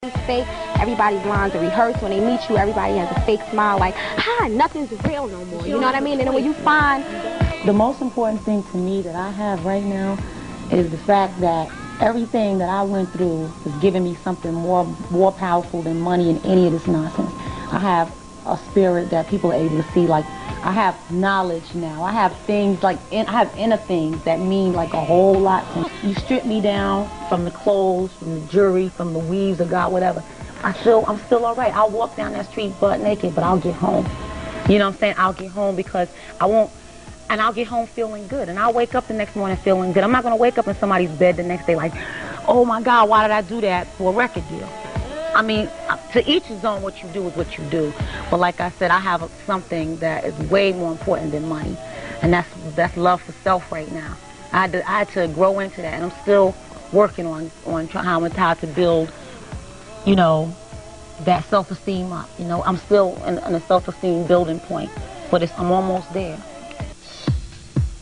Fake. Everybody's lines are rehearsed. When they meet you, everybody has a fake smile, like, hi, nothing's real no more. You know what I mean? And then when you find... The most important thing to me that I have right now is the fact that everything that I went through is giving me something more powerful than money and any of this nonsense. I have a spirit that people are able to see. Like, I have knowledge now. I have things like, I have inner things that mean like a whole lot to me. You strip me down from the clothes, from the jewelry, from the weaves of God, whatever. I'm still all right. I'll walk down that street butt naked, but I'll get home. You know what I'm saying? I'll get home because I won't, and I'll get home feeling good. And I'll wake up the next morning feeling good. I'm not going to wake up in somebody's bed the next day like, oh my God, why did I do that for a record deal? I mean, to each his own. What you do is what you do. But like I said, I have something that is way more important than money. And that's love for self right now. I had to grow into that. And I'm still working on how to build, you know, that self-esteem up. You know, I'm still in a self-esteem building point. But I'm almost there.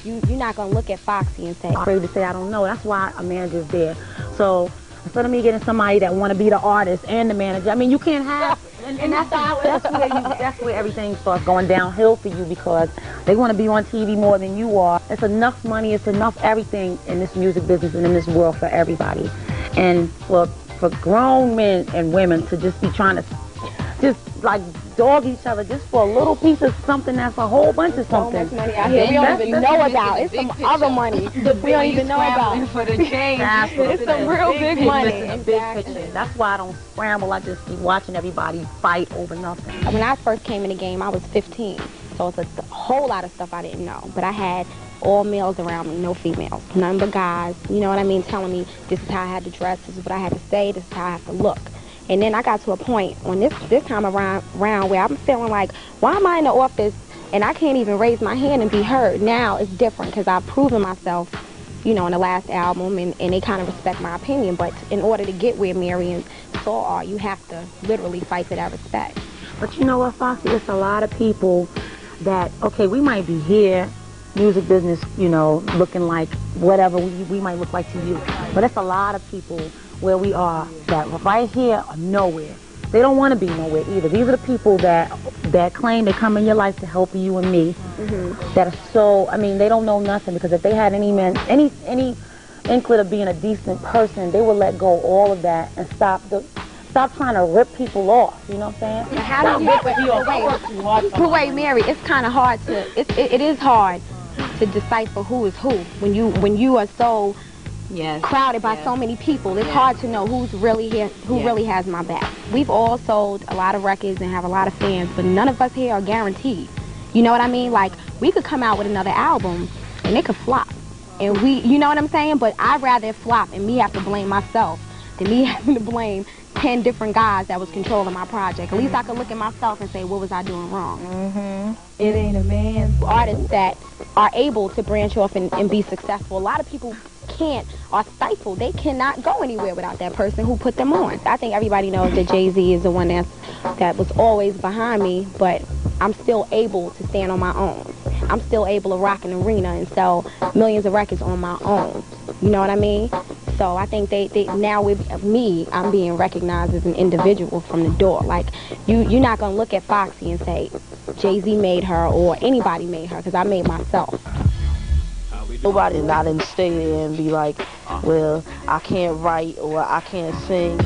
You're not going to look at Foxy and say... I'm afraid to say I don't know. That's why a manager's there. So instead of me getting somebody that want to be the artist and the manager, I mean, you can't have... And that's where everything starts going downhill for you, because they want to be on TV more than you are. It's enough money, it's enough everything in this music business and in this world for everybody. And for grown men and women to just be trying to just like dog each other just for a little piece of something that's a whole bunch of something. So much money out here we don't even know about. It's some other money we don't even know about. For the change. It's some real big money. Exactly. That's why I don't scramble. I just keep watching everybody fight over nothing. When I first came in the game, I was 15. So it's a whole lot of stuff I didn't know. But I had all males around me, no females. None but guys, you know what I mean, telling me this is how I had to dress, this is what I had to say, this is how I have to look. And then I got to a point on this time around where I'm feeling like, why am I in the office and I can't even raise my hand and be heard? Now it's different because I've proven myself, you know, in the last album, and they kind of respect my opinion. But in order to get where Mary and Saul are, you have to literally fight for that respect. But you know what, Foxy? It's a lot of people that, okay, we might be here, music business, you know, looking like whatever we might look like to you. But it's a lot of people where we are that right here are nowhere. They don't want to be nowhere either. These are the people that claim they come in your life to help you and me. That are so, I mean, they don't know nothing, because if they had any inkling of being a decent person, they would let go all of that and stop trying to rip people off. You know what I'm saying? How do you wait, Mary, it's kind of hard to, it is hard to decipher who is who when you are so crowded by so many people. It's hard to know who's really here, who really has my back. We've all sold a lot of records and have a lot of fans, but none of us here are guaranteed. You know what I mean? Like, we could come out with another album and it could flop, and you know what I'm saying? But I'd rather it flop and me have to blame myself than me having to blame 10 different guys that was controlling my project. At least I could look at myself and say, what was I doing wrong? It ain't a man's artists that are able to branch off and be successful. A lot of people can't, are stifled. They cannot go anywhere without that person who put them on. I think everybody knows that Jay-Z is the one that was always behind me, but I'm still able to stand on my own. I'm still able to rock an arena and sell millions of records on my own. You know what I mean? So I think they now with me, I'm being recognized as an individual from the door. Like, you're not going to look at Foxy and say, Jay-Z made her or anybody made her, because I made myself. Nobody's not in the stadium and be like, well, I can't write or I can't sing.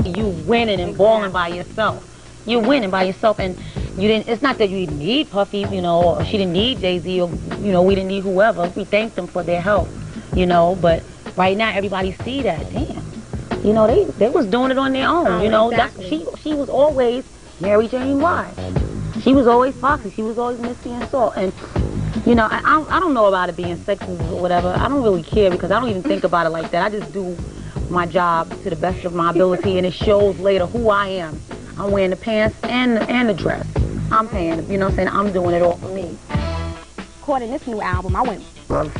You winning and balling by yourself. You're winning by yourself, and it's not that you didn't need Puffy, you know, or she didn't need Jay-Z, or, you know, we didn't need whoever. We thanked them for their help, you know, but right now everybody see that, damn. You know, they was doing it on their own, you know. Exactly. She was always Mary J Blige. She was always Foxy. She was always Missy and Saul. And, you know, I don't know about it being sexist or whatever. I don't really care, because I don't even think about it like that. I just do my job to the best of my ability, and it shows later who I am. I'm wearing the pants and the dress. I'm paying, you know what I'm saying? I'm doing it all for me. Recording this new album, I went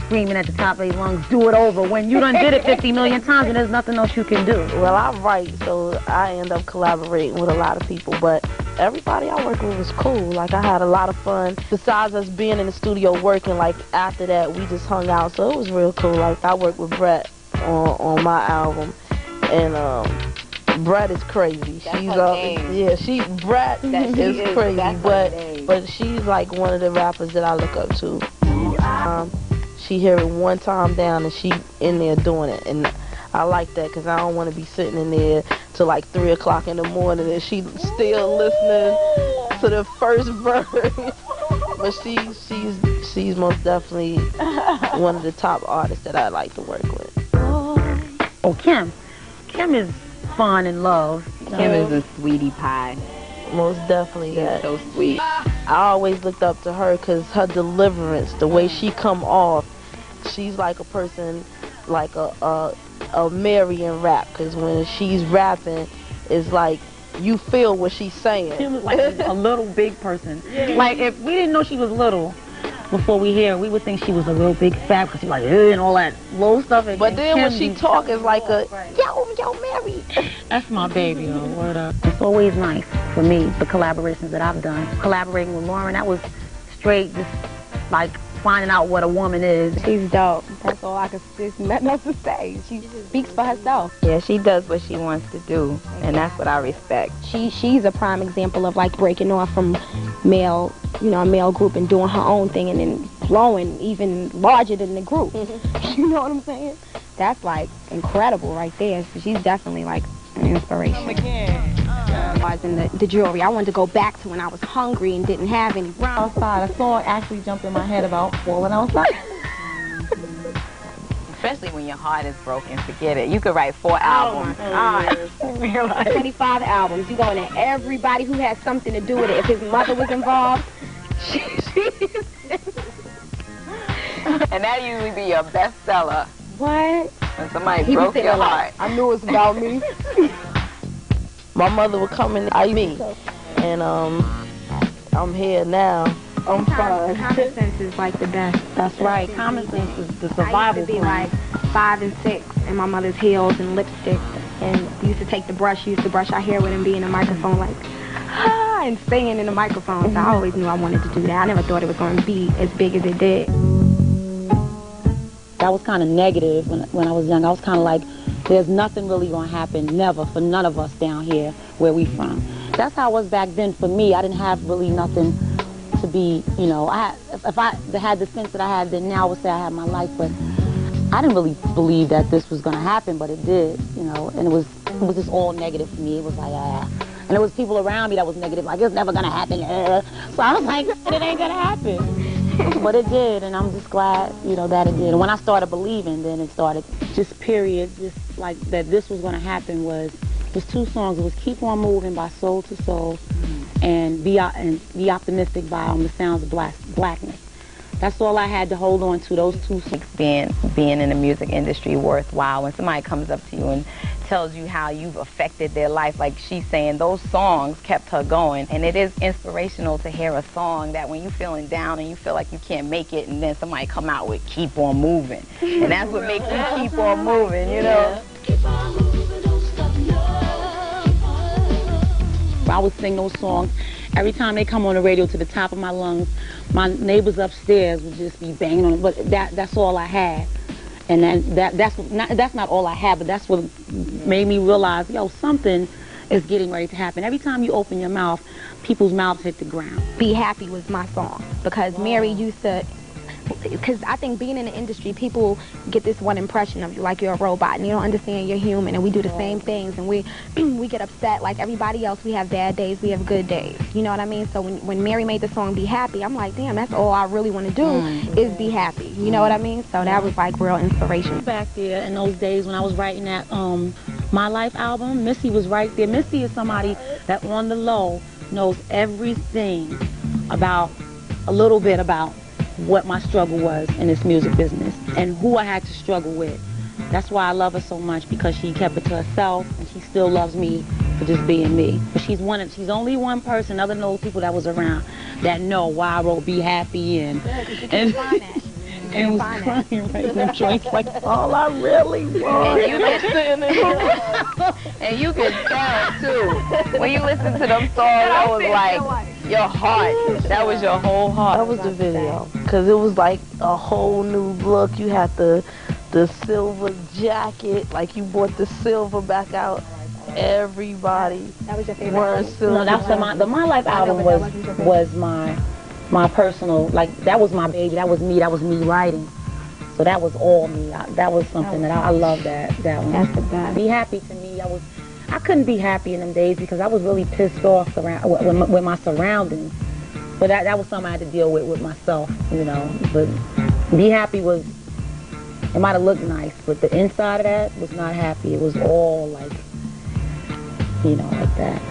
screaming at the top of their lungs, do it over, when you done did it 50 million times and there's nothing else you can do. Well, I write, so I end up collaborating with a lot of people, but everybody I work with was cool. Like, I had a lot of fun. Besides us being in the studio working, like, after that, we just hung out, so it was real cool. Like, I worked with Brett on my album, and Brett is crazy. That's She's her name. Yeah, Brett is crazy, but she's like one of the rappers that I look up to. She hear it one time down and she in there doing it, and I like that because I don't want to be sitting in there till like 3 o'clock in the morning and she still listening to the first verse. But she's most definitely one of the top artists that I like to work with. Oh, Kim is fun and love. Kim is a sweetie pie. Most definitely. She's so sweet. I always looked up to her because her deliverance, the way she come off, she's like a person, like a Mary in rap, because when she's rapping, it's like you feel what she's saying. Kim was like a little big person. Like if we didn't know she was little before we hear her, we would think she was a real big fat because she's like and all that low stuff. But then when she talk, it's like a yo Mary. That's my baby, though. Word up. It's always nice for me, the collaborations that I've done. Collaborating with Lauren, that was straight just like finding out what a woman is. She's dope. That's all I can just nothing else to say. She speaks for herself. Yeah, she does what she wants to do, and that's what I respect. She's a prime example of like breaking off from a male group and doing her own thing and then flowing even larger than the group. You know what I'm saying? That's like incredible right there. So she's definitely like an inspiration. I was in the jewelry. I wanted to go back to when I was hungry and didn't have any. Outside, a song actually jumped in my head about falling outside. Especially when your heart is broken, forget it. You could write 4 albums. 25 albums. You go into everybody who has something to do with it. If his mother was involved, And that usually be your bestseller. What? When somebody broke your heart. I knew it was about me. My mother would come and I me, and I'm here now. I'm fine. Common sense is like the best. That's right. Common sense is the I survival used to be plan. like 5 and 6 in my mother's heels and lipstick, and used to take the brush, used to brush our hair with and be in a microphone like, ah, and singing in the microphone. So I always knew I wanted to do that. I never thought it was going to be as big as it did. That was kind of negative when I was young. I was kind of like, there's nothing really going to happen, never, for none of us down here where we from. That's how it was back then for me. I didn't have really nothing to be, you know, if I had the sense that I had then now, I would say I had my life, but I didn't really believe that this was going to happen, but it did, you know, and it was just all negative for me. It was like, and there was people around me that was negative, like, it's never going to happen. So I was like, it ain't going to happen. But it did, and I'm just glad, you know, that it did. And when I started believing, then it started. Just period, just like that this was going to happen was 2 songs. It was Keep On Moving by Soul to Soul and Be Optimistic by The Sounds of Blackness. That's all I had to hold on to, those 2 songs. Being in the music industry worthwhile. When somebody comes up to you and tells you how you've affected their life, like she's saying, those songs kept her going. And it is inspirational to hear a song that when you're feeling down and you feel like you can't make it, and then somebody come out with Keep On Moving. And that's what makes you keep on moving, you know? I would sing those songs. Every time they come on the radio to the top of my lungs, my neighbors upstairs would just be banging on it. But that's all I had. And then that's not all I had, but that's what made me realize, yo, something is getting ready to happen. Every time you open your mouth, people's mouths hit the ground. Be Happy was my song because Mary used to, because I think being in the industry, people get this one impression of you like you're a robot and you don't understand you're human, and we do the same things, and we get upset like everybody else. We have bad days, we have good days, you know what I mean? So when Mary made the song Be Happy, I'm like, damn, that's all I really want to do is be happy, you know what I mean? So that was like real inspiration. Back there in those days when I was writing that My Life album, Missy was right there. Missy is somebody that on the low knows everything about, a little bit about what my struggle was in this music business and who I had to struggle with. That's why I love her so much, because she kept it to herself and she still loves me for just being me. But she's only one person other than those people that was around that know why I wrote Be Happy and was crying right there, joints like all I really want. And you can tell too. When you listen to them songs, that was like your heart. That was your whole heart. That was the video, because it was like a whole new look. You had the silver jacket, like you brought the silver back out, everybody That was your favorite were album? silly. No, that's the My Life album was my personal, like, that was my baby. That was me writing. So that was all me. That was something that I love that one. That's the best. Be Happy to me, I couldn't be happy in them days because I was really pissed off with my surroundings. But that was something I had to deal with myself, you know. But Be Happy was, it might have looked nice, but the inside of that was not happy. It was all like, you know, like that.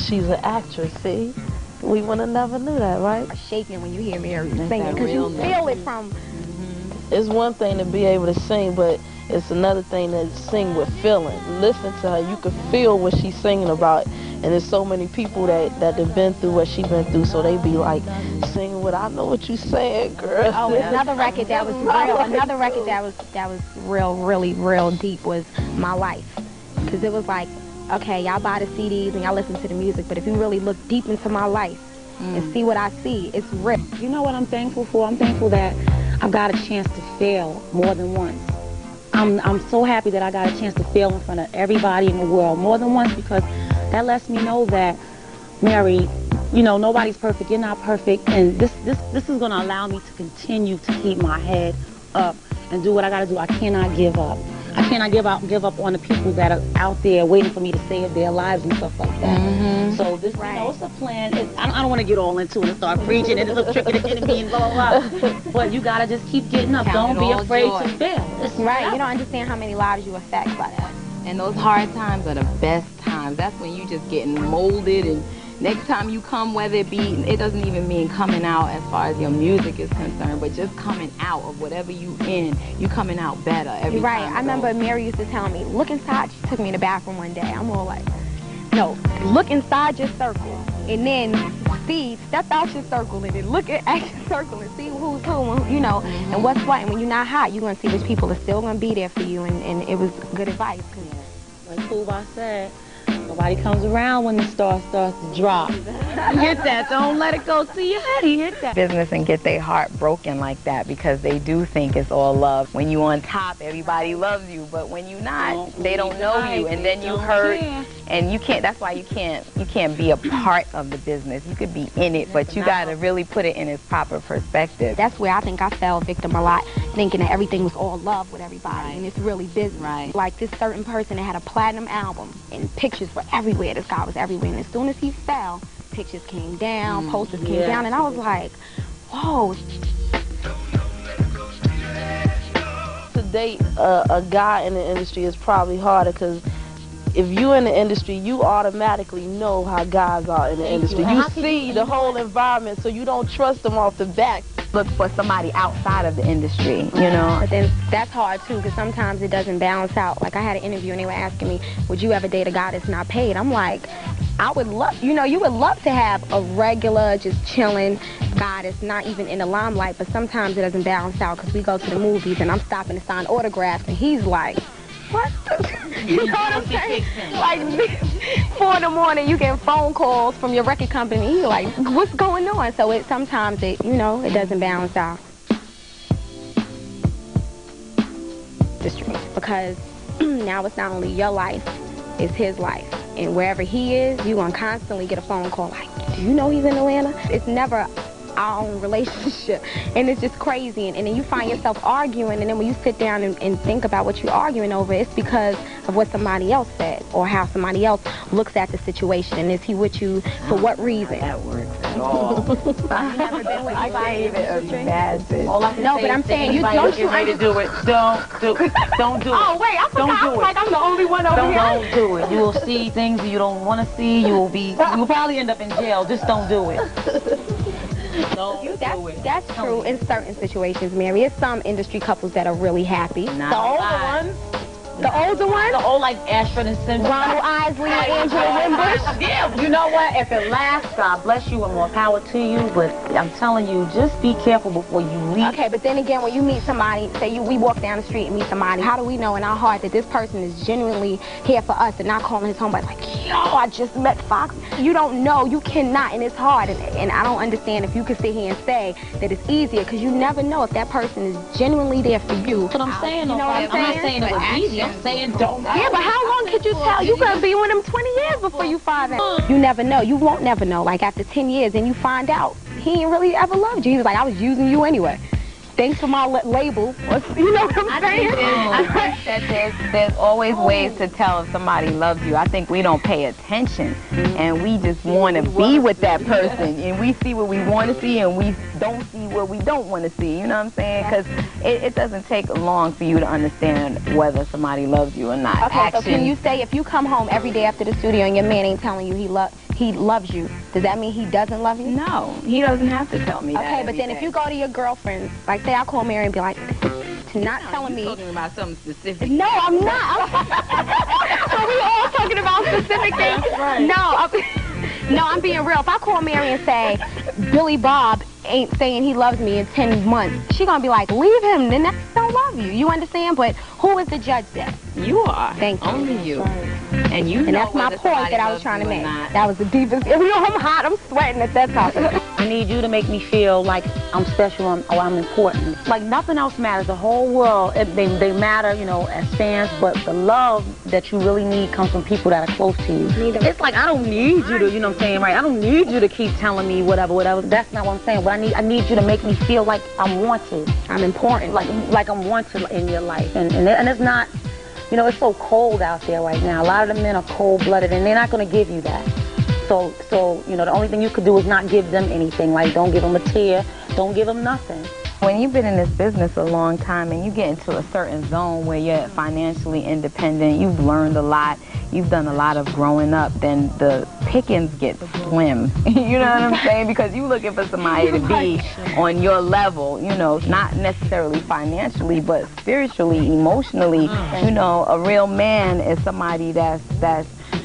She's an actress, see? We would have never knew that, right? Shaking when you hear Mary singing because you feel it from. It's one thing to be able to sing, but it's another thing to sing with feeling. Listen to her, you can feel what she's singing about. And there's so many people that have been through what she's been through, so they be like singing with, I know what you saying, girl. Oh, another record that was real. Another record that was real, really real deep was My Life, because it was like, okay, y'all buy the CDs and y'all listen to the music, but if you really look deep into my life and see what I see, it's real. You know what I'm thankful for? I'm thankful that I've got a chance to fail more than once. I'm so happy that I got a chance to fail in front of everybody in the world more than once, because that lets me know that, Mary, you know, nobody's perfect, you're not perfect, and this is going to allow me to continue to keep my head up and do what I got to do. I cannot give up. I cannot give up on the people that are out there waiting for me to save their lives and stuff like that. So this, you know, it's a plan. I don't want to get all into it and start preaching and it's a trick of the enemy and blah, blah, blah. But you got to just keep getting up. Don't be afraid to fail. It's right. You don't understand how many lives you affect by that. And those hard times are the best times. That's when you just getting molded, and next time you come, whether it be, it doesn't even mean coming out as far as your music is concerned, but just coming out of whatever you in, you coming out better every right. time. I remember Mary used to tell me, look inside. She took me in the bathroom one day. I'm all like, no, look inside your circle, and then step out your circle, and then look at your circle and see who's who, you know, and what's what. And when you're not hot, you're going to see which people are still going to be there for you, and it was good advice. Like Tuba said, nobody comes around when the star starts to drop. Hit that. Don't let it go to your head. Hit that. Business and get their heart broken like that, because they do think it's all love. When you on top, everybody loves you, but when you not, they don't know you, and then you hurt, and you can't. That's why you can't be a part of the business. You could be in it, but you got to really put it in its proper perspective. That's where I think I fell victim a lot, thinking that everything was all love with everybody, and it's really business. Right. Like this certain person that had a platinum album, and pictures were everywhere. This guy was everywhere, and as soon as he fell, pictures came down, posters came down, and I was like, whoa. To date a guy in the industry is probably harder, because if you're in the industry, you automatically know how guys are in the industry. You see the whole environment, so you don't trust them off the bat. Look for somebody outside of the industry, you know. But then that's hard too, because sometimes it doesn't balance out. Like I had an interview and they were asking me, would you ever date a guy that's not paid? I'm like, I would love, you know, you would love to have a regular, just chilling guy that's not even in the limelight, but sometimes it doesn't balance out, because we go to the movies and I'm stopping to sign autographs and he's like, what the, you know what I'm saying? Like 4 in the morning, you get phone calls from your record company. You're like, what's going on? So sometimes it, you know, it doesn't balance out. Because now it's not only your life, it's his life. And wherever he is, you're going to constantly get a phone call like, do you know he's in Atlanta? It's never our own relationship, and it's just crazy, and then you find yourself arguing, and then when you sit down and think about what you're arguing over, it's because of what somebody else said or how somebody else looks at the situation, and is he with you for what reason? That works at all. I've never been with anybody in the industry. No, but I'm saying, don't you to do it. Don't do it. Oh wait, I forgot. I was like, I'm the only one over here. Don't do it. You will see things you don't want to see. You'll probably end up in jail. Just don't do it. That's true in certain situations, Mary. It's some industry couples that are really happy. The older ones. The older ones? The old, like Ashford and Simpson. Ronald Isley and Angela Winbush. Yeah, you know what? If it lasts, God bless you and more power to you. But I'm telling you, just be careful before you leave. Okay, but then again, when you meet somebody, say we walk down the street and meet somebody, how do we know in our heart that this person is genuinely here for us and not calling his homeboy like, yo, I just met Fox? You don't know. You cannot, and it's hard. And I don't understand if you could sit here and say that it's easier, because you never know if that person is genuinely there for you. That's what I'm saying. You know what I'm saying? I'm not saying it was easy. I'm not saying don't. Yeah, but how long could you tell? You could be with him 20 years before you find out. You never know. You won't never know. Like after 10 years, and you find out he ain't really ever loved you. He was like, I was using you anyway. Thanks for my label. You know what I'm saying? I think that there's always ways to tell if somebody loves you. I think we don't pay attention, and we just want to be with that person, and we see what we want to see, and we don't see what we don't want to see. You know what I'm saying? Because it doesn't take long for you to understand whether somebody loves you or not. Okay, so can you say if you come home every day after the studio and your man ain't telling you he loves you, does that mean he doesn't love you? No, he doesn't have to tell me that. Okay, but then if you go to your girlfriend, like say I call Mary and be like, to not telling me. Talking about something specific. No, I'm not. So we all talking about specific things? Right. No, I'm being real. If I call Mary and say, Billy Bob ain't saying he loves me in 10 months, she gonna be like, leave him, then that don't love you. You understand? But who is the judge then? You are. Thank you. Only you. And you know that's my point that I was trying to make. That was the deepest. You know, I'm hot. I'm sweating at that topic. I need you to make me feel like I'm special or I'm important. Like nothing else matters. The whole world, they matter, you know, as fans, but the love that you really need comes from people that are close to you. It's like I don't need you to, you know what I'm saying, right? I don't need you to keep telling me whatever. That's not what I'm saying. But I need you to make me feel like I'm wanted. I'm important. Like I'm wanted in your life. And it's not, you know, it's so cold out there right now. A lot of the men are cold-blooded, and they're not going to give you that. So, you know, the only thing you could do is not give them anything. Like, don't give them a tear. Don't give them nothing. When you've been in this business a long time and you get into a certain zone where you're financially independent, you've learned a lot, you've done a lot of growing up, then the pickings get slim. You know what I'm saying? Because you're looking for somebody to be on your level, you know, not necessarily financially, but spiritually, emotionally. You know, a real man is somebody that's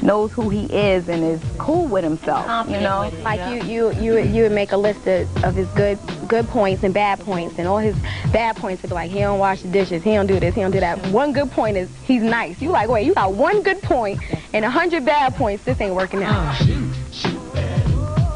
knows who he is and is cool with himself, you know? Like you would make a list of his good points and bad points, and all his bad points would be like, he don't wash the dishes, he don't do this, he don't do that. One good point is he's nice. You like, wait, you got one good point and 100 bad points, this ain't working out.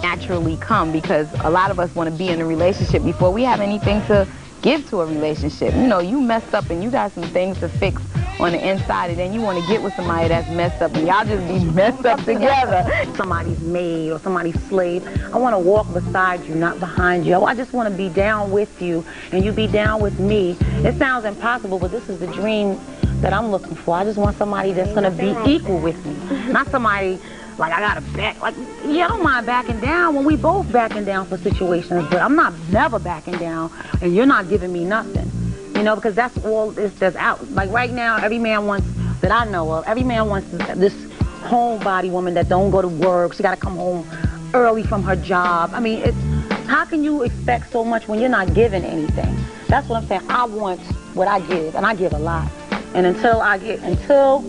Naturally come, because a lot of us want to be in a relationship before we have anything to give to a relationship. You know, you messed up and you got some things to fix on the inside, and then you want to get with somebody that's messed up, and y'all just be messed up together. Somebody's maid or somebody's slave. I want to walk beside you, not behind you. I just want to be down with you, and you be down with me. It sounds impossible, but this is the dream that I'm looking for. I just want somebody that's going to be equal with me, not somebody like I got to back. Like, yeah, I don't mind backing down when we both backing down for situations, but I'm not never backing down, and you're not giving me nothing. You know, because that's all that's out. Like right now, every man wants, that I know of, every man wants this homebody woman that don't go to work. She got to come home early from her job. I mean, how can you expect so much when you're not giving anything? That's what I'm saying. I want what I give, and I give a lot. And until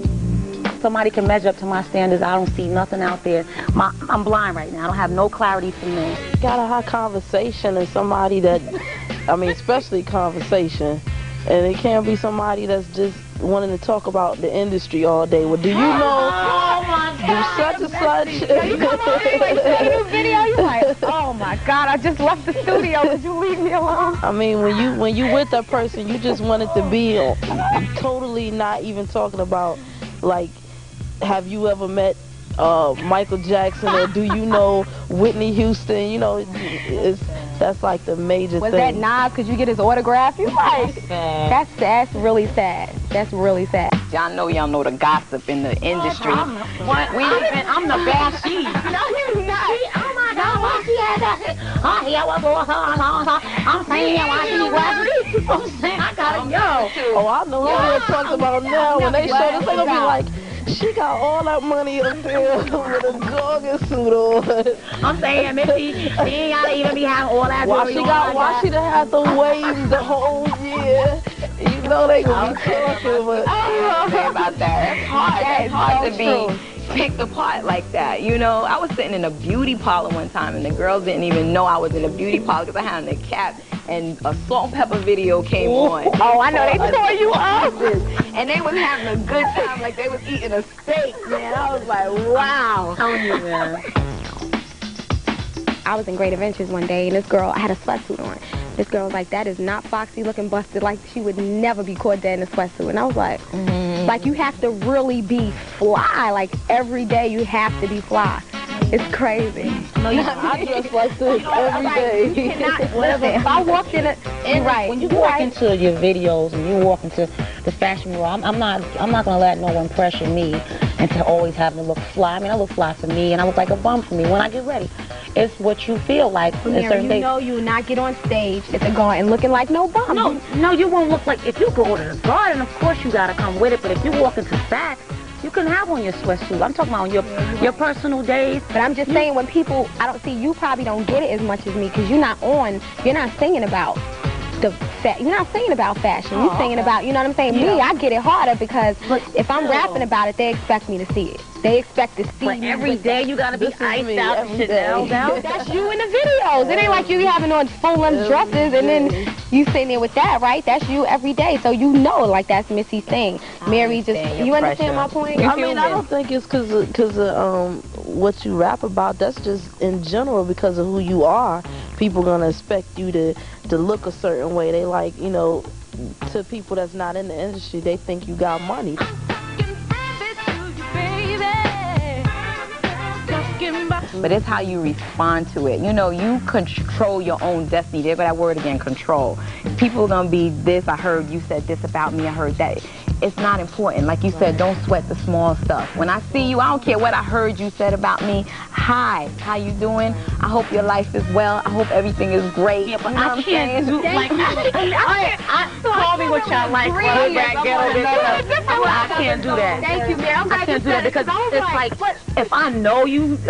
somebody can measure up to my standards, I don't see nothing out there. I'm blind right now. I don't have no clarity for men. You gotta have conversation and somebody that, I mean, especially conversation. And it can't be somebody that's just wanting to talk about the industry all day. Well, do you know, do such and such? You come on in, like, say your video, you like, oh my God, I just left the studio. Could you leave me alone? I mean, when you with that person, you just want it to be totally not even talking about, like, have you ever met Michael Jackson, or do you know Whitney Houston? You know, that's like the major thing. Was that Nas? Could you get his autograph? You like, that's really sad. That's really sad. Y'all know the gossip in the industry. I'm the bad sheep. No, you're not. Oh my God, why she had that? Oh, yeah, I'm saying why she was. I'm saying I gotta go. Oh, I know what we're talking about now. When they show this, they're gonna be like, she got all that money up there with a jogging suit on. I'm saying, Missy, she ain't gotta even be having all that jewelry on. Why she done had the waves the whole year? You know they gonna be talking, but about that. It's hard to be picked apart like that, you know. I was sitting in a beauty parlor one time, and the girls didn't even know I was in a beauty parlor because I had on a cap, and a Salt and Pepper video came on. Oh, I know, they tore you up. And they was having a good time, like they was eating a steak, man. I was like, wow. I was in Great Adventures one day, and this girl, I had a sweatsuit on. This girl was like, that is not Foxy looking busted. Like, she would never be caught dead in a sweatsuit. And I was like, like, you have to really be fly. Like, every day you have to be fly. It's crazy. No, I dress like this every day. You cannot, listen, if I walked in a... Right. When you walk into your videos and you walk into the fashion world, I'm not gonna let no one pressure me into always having to look fly. I mean, I look fly to me, and I look like a bum for me when I get ready. It's what you feel like. Mary, you know you will not get on stage at the garden looking like no bum. No, you won't look like... If you go to the garden, of course you gotta come with it, but if you walk into Saks, you can have on your sweatsuit. I'm talking about on your personal days. But I'm just saying, when people, I don't see, you probably don't get it as much as me, because you're not singing about you're not singing about fashion. You're singing about, you know what I'm saying? Me, I get it harder because if I'm rapping about it, they expect me to see it. They expect to see me. Every day you gotta be iced out and Chanel down. That's you in the videos. It ain't like you having on full-length dresses and then you sitting there with that, right? That's you every day. So you know, like, that's Missy's thing. Mary just, you understand my point? I mean, I don't think it's because of what you rap about. That's just in general because of who you are. People gonna expect you to look a certain way. They like, you know, to people that's not in the industry, they think you got money. But it's how you respond to it. You know, you control your own destiny. There go that word again, control. People are going to be this, I heard you said this about me, I heard that. It's not important. Like you said, don't sweat the small stuff. When I see you, I don't care what I heard you said about me. Hi, how you doing? I hope your life is well. I hope everything is great. Yeah, but you know I can't do, like, call me what y'all like. I can't do that. Thank you, man. I can't do that because it's like, if I know you, see,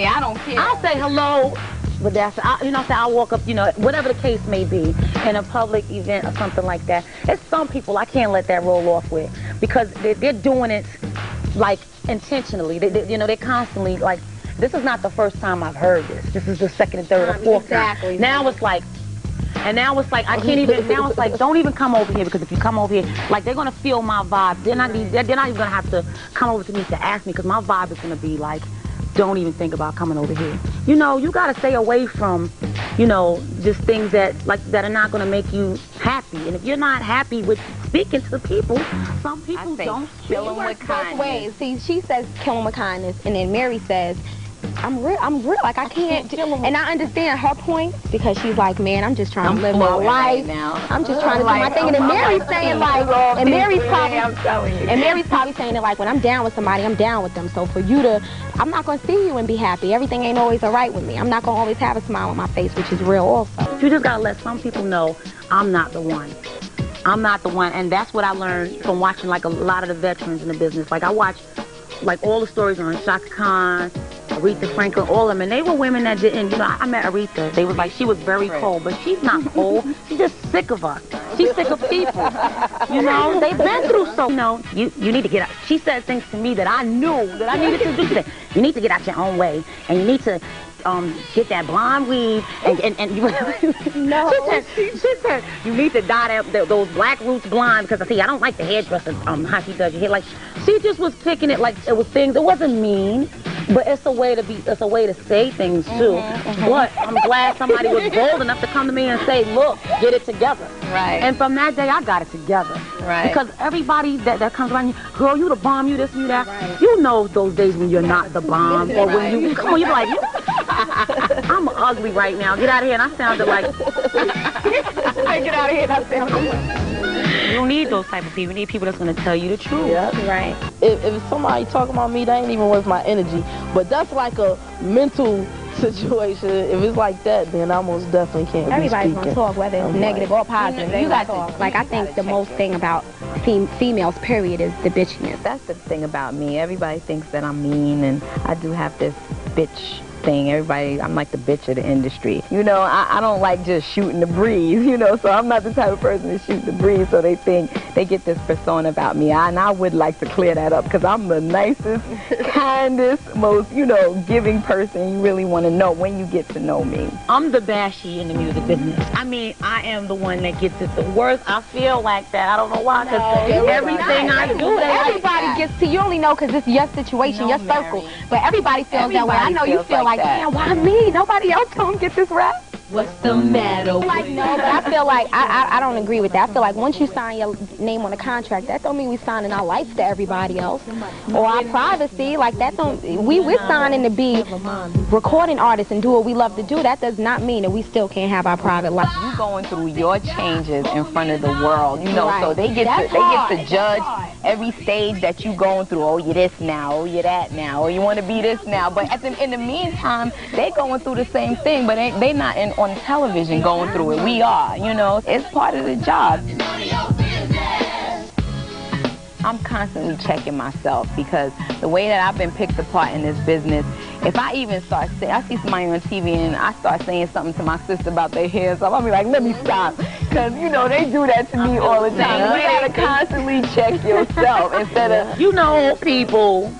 I don't care. I'll say hello, but that's, you know, I'll walk up, you know, whatever the case may be, in a public event or something like that. It's some people I can't let that roll off with because they're doing it, like, intentionally. You know, they're constantly, like, this is not the first time I've heard this. This is the second and third or fourth time. Now it's like, I can't even, now it's like, don't even come over here, because if you come over here, like, they're going to feel my vibe. They're not even going to have to come over to me to ask me, because my vibe is going to be like, don't even think about coming over here. You know, you got to stay away from, you know, just things that are not going to make you happy. And if you're not happy with speaking to people, some people don't kill them with kindness. Ways. See, she says kill them with kindness, and then Mary says, I'm real. Like, I can't. And I understand her point, because she's like, man, I'm just trying to live my life. Now. I'm just trying to do my thing. And then Mary's saying, like, and Mary's probably saying it like, when I'm down with somebody, I'm down with them. So for you to, I'm not going to see you and be happy. Everything ain't always all right with me. I'm not going to always have a smile on my face, which is real also. You just got to let some people know I'm not the one. I'm not the one. And that's what I learned from watching, like, a lot of the veterans in the business. Like, I watched, like, all the stories on Shaka Khan, Aretha Franklin, all of them, and they were women that didn't, you know, I met Aretha. They was like, she was very cold, but she's not cold. She's just sick of us. She's sick of people. You know, they've been through so, you know, you need to get out. She said things to me that I knew that I needed to do today. You need to get out your own way, and you need to get that blonde weave, and you, no. She said, you need to dye those black roots blonde, because I don't like the hairdresser, how she does your hair. Like, she just was picking it like it was things, it wasn't mean, but it's a way to say things too. But I'm glad somebody was bold enough to come to me and say, look, get it together. Right. And from that day, I got it together. Right. Because everybody that comes around you, girl, you the bomb, you this, you that. Right. You know those days when you're not the bomb, or when you come on, you're like, I'm ugly right now. Get out of here. And I sounded like, get out of here. And I sounded like. You don't need those type of people. You need people that's going to tell you the truth. Yeah. Right. If somebody talking about me, that ain't even worth my energy. But that's like a mental situation. If it's like that, then I most definitely can't Everybody's be going to talk, whether it's negative or positive. You got to talk. Like, I think the most thing about females, period, is the bitchiness. That's the thing about me. Everybody thinks that I'm mean, and I do have this bitch thing. Everybody, I'm like the bitch of the industry. You know, I don't like just shooting the breeze, you know, so I'm not the type of person to shoot the breeze, so they think, they get this persona about me. And I would like to clear that up, because I'm the nicest, kindest, most, you know, giving person you really want to know when you get to know me. I'm the bashy in the music business. I mean, I am the one that gets it the worst. I feel like that. I don't know why, because everything I do, everybody gets to, you only know because it's your situation, your circle. But everybody feels that way. I know you feel like, damn, why me? Nobody else don't get this rap. What's the matter? Like, no, but I feel like I don't agree with that. I feel like once you sign your name on a contract, that don't mean we signing our life to everybody else or our privacy. Like that don't we're signing to be recording artists and do what we love to do. That does not mean that we still can't have our private life. You going through your changes in front of the world, you know, Right. so they get to judge every stage that you going through. Oh, you this now, oh, you that now, or you want to be this now. But in the meantime, they going through the same thing, but they not on television going through it. We are, you know, it's part of the job. I'm constantly checking myself because the way that I've been picked apart in this business, if I even start saying, I see somebody on TV and I start saying something to my sister about their hair, so I'll be like, let me stop. Because, you know, they do that to me all the time. You got to constantly check yourself instead of... You know people.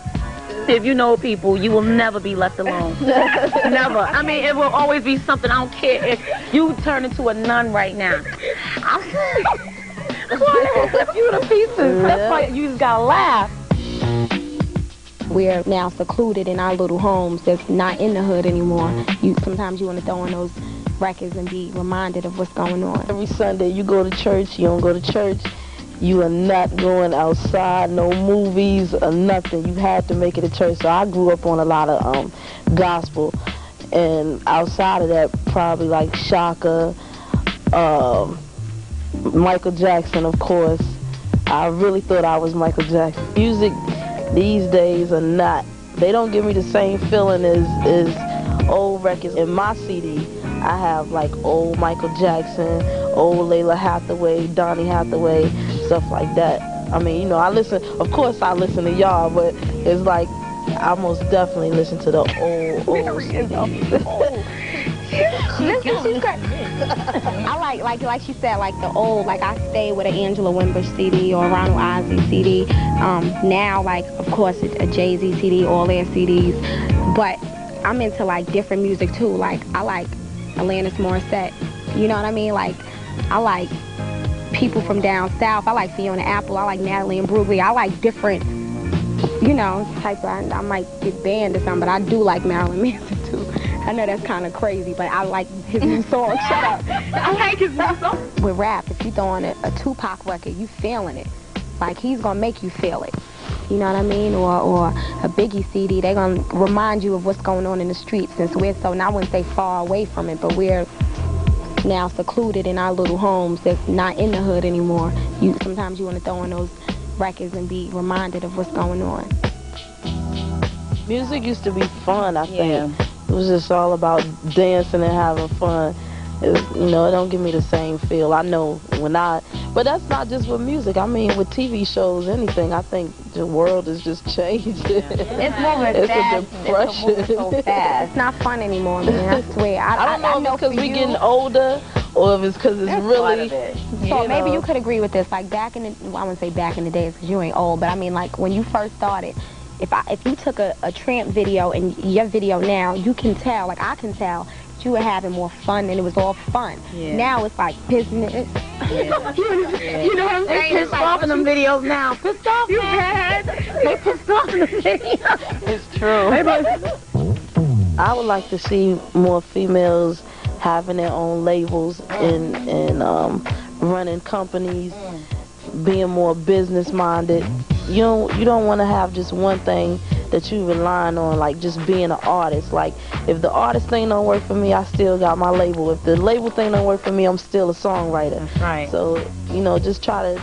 If you know people, you will never be left alone. Never. I mean, it will always be something. I don't care if you turn into a nun right now. They will flip you to pieces. That's why you just gotta laugh. We're now secluded in our little homes that's not in the hood anymore. Sometimes you want to throw on those records and be reminded of what's going on. Every Sunday you go to church, you don't go to church, you are not going outside, no movies or nothing. You had to make it to church. So I grew up on a lot of gospel, and outside of that, probably like Shaka, Michael Jackson, of course. I really thought I was Michael Jackson. Music these days are not. They don't give me the same feeling as old records. In my CD, I have like old Michael Jackson, old Layla Hathaway, Donny Hathaway, stuff like that. I mean, you know, of course I listen to y'all, but it's like I most definitely listen to the old CD. I like she said, like the old, like I stay with an Angela Winbush CD or a Ronald Isley CD. Now, like, of course, it's a Jay-Z CD, all their CDs. But I'm into, like, different music, too. Like, I like Alanis Morissette. You know what I mean? Like, I like people from down south. I like Fiona Apple. I like Natalie Imbruglia. I like different, you know, type of, I might get banned or something, but I do like Marilyn Manson, too. I know that's kind of crazy, but I like his new song. Shut up. I like his new song. With rap, if you throw on a Tupac record, you feeling it. Like, he's going to make you feel it. You know what I mean? Or a Biggie CD, they're going to remind you of what's going on in the streets, since we're so, and I wouldn't say far away from it, but we're now secluded in our little homes that's not in the hood anymore. Sometimes you want to throw on those records and be reminded of what's going on. Music used to be fun, I think. Yeah. It was just all about dancing and having fun. You know, it don't give me the same feel. I know but that's not just with music. I mean, with TV shows, anything. I think the world has just changed. Yeah. It's moving fast. It's a depression. It's so fast. It's not fun anymore, man. I swear. I don't know if it's because we're getting older or if it's because it's really... So maybe you could agree with this. Like back in the, I wouldn't say back in the days because you ain't old, but I mean like when you first started, if you took a Tramp video and your video now, you can tell, like I can tell, that you were having more fun and it was all fun. Yeah. Now it's like business. Yeah. You know what I'm saying? They pissed off in them videos now. Pissed off, you bad. They pissed off in the videos. It's true. I would like to see more females having their own labels and running companies, being more business minded. You don't want to have just one thing that you relying on, like just being an artist. Like if the artist thing don't work for me, I still got my label. If the label thing don't work for me, I'm still a songwriter. That's right. So, you know, just try to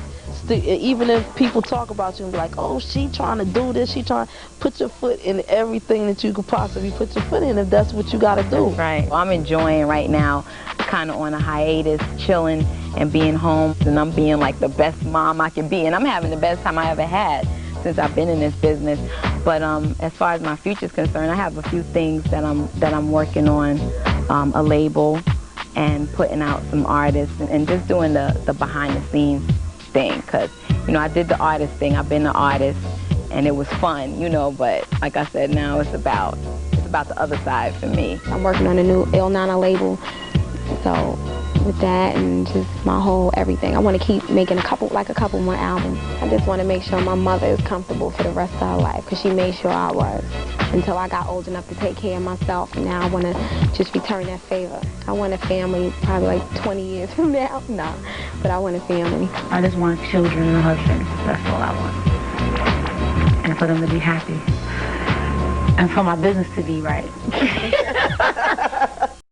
even if people talk about you and be like, oh, she trying to do this, she trying, put your foot in everything that you could possibly put your foot in if that's what you got to do. That's right. Well, I'm enjoying right now, kind of on a hiatus, chilling and being home, and I'm being like the best mom I can be, and I'm having the best time I ever had since I've been in this business. But as far as my future is concerned, I have a few things that I'm working on, a label and putting out some artists and just doing the behind the scenes thing, because you know I did the artist thing, I've been the artist and it was fun, you know, but like I said, now it's about the other side for me. I'm working on a new Il Nana label, so with that and just my whole everything. I want to keep making a couple more albums. I just want to make sure my mother is comfortable for the rest of her life, because she made sure I was until I got old enough to take care of myself. And now I want to just return that favor. I want a family probably like 20 years from now. No, but I want a family. I just want children and a husband. That's all I want. And for them to be happy. And for my business to be right.